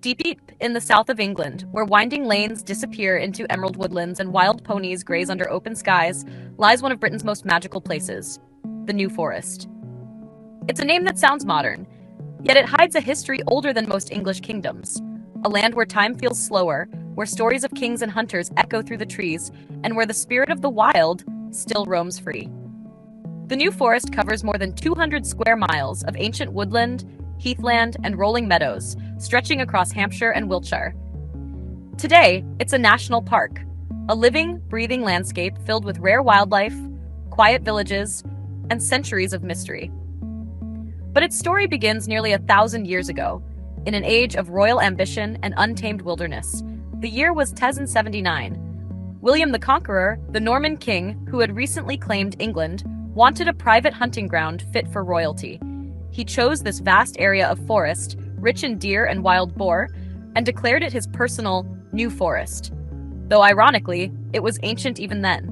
Deep in the south of England, where winding lanes disappear into emerald woodlands and wild ponies graze under open skies, lies one of Britain's most magical places, the New Forest. It's a name that sounds modern, yet it hides a history older than most English kingdoms. A land where time feels slower, where stories of kings and hunters echo through the trees, and where the spirit of the wild still roams free. The New Forest covers more than 200 square miles of ancient woodland, heathland, and rolling meadows, stretching across Hampshire and Wiltshire. Today, it's a national park, a living, breathing landscape filled with rare wildlife, quiet villages, and centuries of mystery. But its story begins nearly 1,000 years ago, in an age of royal ambition and untamed wilderness. The year was 1079. William the Conqueror, the Norman king who had recently claimed England, wanted a private hunting ground fit for royalty. He chose this vast area of forest, rich in deer and wild boar, and declared it his personal New Forest. Though ironically, it was ancient even then.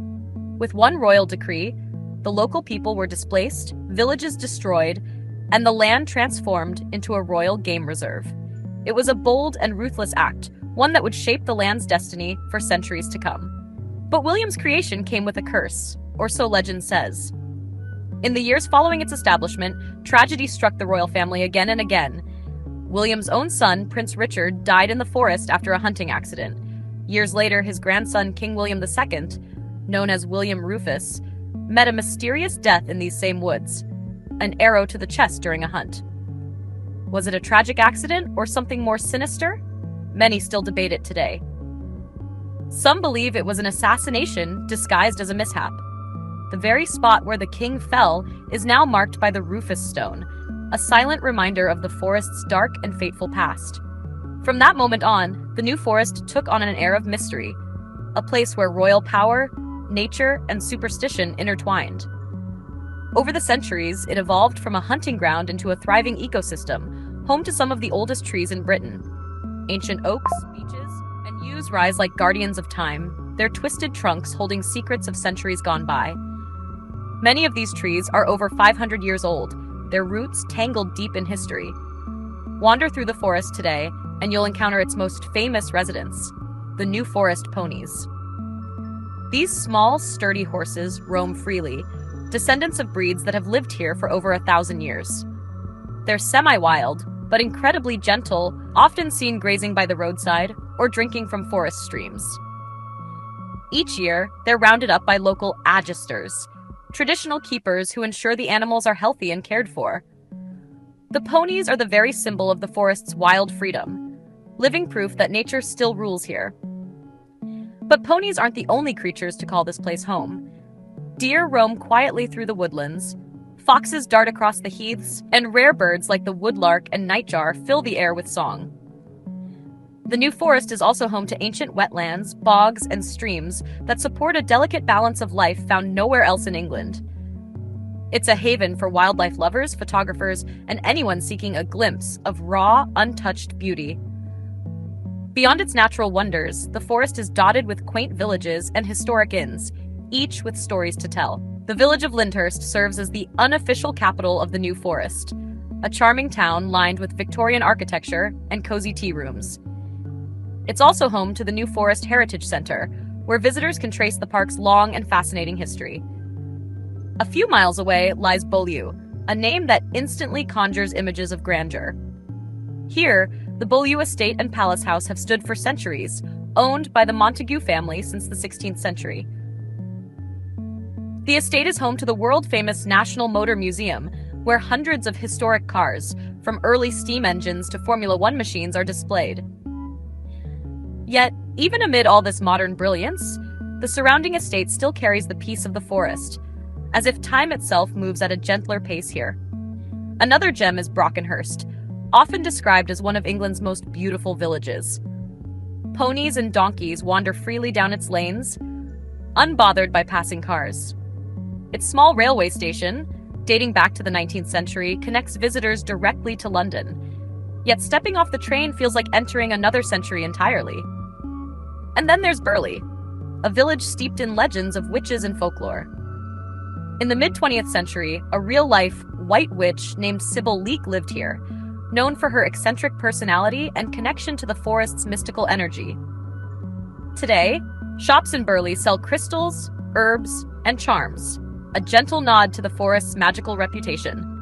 With one royal decree, the local people were displaced, villages destroyed, and the land transformed into a royal game reserve. It was a bold and ruthless act, one that would shape the land's destiny for centuries to come. But William's creation came with a curse, or so legend says. In the years following its establishment, tragedy struck the royal family again and again. William's own son, Prince Richard, died in the forest after a hunting accident. Years later, his grandson, King William II, known as William Rufus, met a mysterious death in these same woods, an arrow to the chest during a hunt. Was it a tragic accident or something more sinister? Many still debate it today. Some believe it was an assassination disguised as a mishap. The very spot where the king fell is now marked by the Rufus Stone, a silent reminder of the forest's dark and fateful past. From that moment on, the New Forest took on an air of mystery, a place where royal power, nature, and superstition intertwined. Over the centuries, it evolved from a hunting ground into a thriving ecosystem, home to some of the oldest trees in Britain. Ancient oaks, beeches, and yews rise like guardians of time, their twisted trunks holding secrets of centuries gone by. Many of these trees are over 500 years old, their roots tangled deep in history. Wander through the forest today, and you'll encounter its most famous residents, the New Forest ponies. These small, sturdy horses roam freely, descendants of breeds that have lived here for over 1,000 years. They're semi-wild, but incredibly gentle, often seen grazing by the roadside or drinking from forest streams. Each year, they're rounded up by local agisters, traditional keepers who ensure the animals are healthy and cared for. The ponies are the very symbol of the forest's wild freedom, living proof that nature still rules here. But ponies aren't the only creatures to call this place home. Deer roam quietly through the woodlands, foxes dart across the heaths, and rare birds like the woodlark and nightjar fill the air with song. The New Forest is also home to ancient wetlands, bogs, and streams that support a delicate balance of life found nowhere else in England. It's a haven for wildlife lovers, photographers, and anyone seeking a glimpse of raw, untouched beauty. Beyond its natural wonders, the forest is dotted with quaint villages and historic inns, each with stories to tell. The village of Lyndhurst serves as the unofficial capital of the New Forest, a charming town lined with Victorian architecture and cozy tea rooms. It's also home to the New Forest Heritage Center, where visitors can trace the park's long and fascinating history. A few miles away lies Beaulieu, a name that instantly conjures images of grandeur. Here, the Beaulieu estate and palace house have stood for centuries, owned by the Montagu family since the 16th century. The estate is home to the world-famous National Motor Museum, where hundreds of historic cars, from early steam engines to Formula One machines, are displayed. Yet, even amid all this modern brilliance, the surrounding estate still carries the peace of the forest, as if time itself moves at a gentler pace here. Another gem is Brockenhurst, often described as one of England's most beautiful villages. Ponies and donkeys wander freely down its lanes, unbothered by passing cars. Its small railway station, dating back to the 19th century, connects visitors directly to London. Yet stepping off the train feels like entering another century entirely. And then there's Burley, a village steeped in legends of witches and folklore. In the mid-20th century, a real-life white witch named Sybil Leek lived here, known for her eccentric personality and connection to the forest's mystical energy. Today, shops in Burley sell crystals, herbs, and charms, a gentle nod to the forest's magical reputation.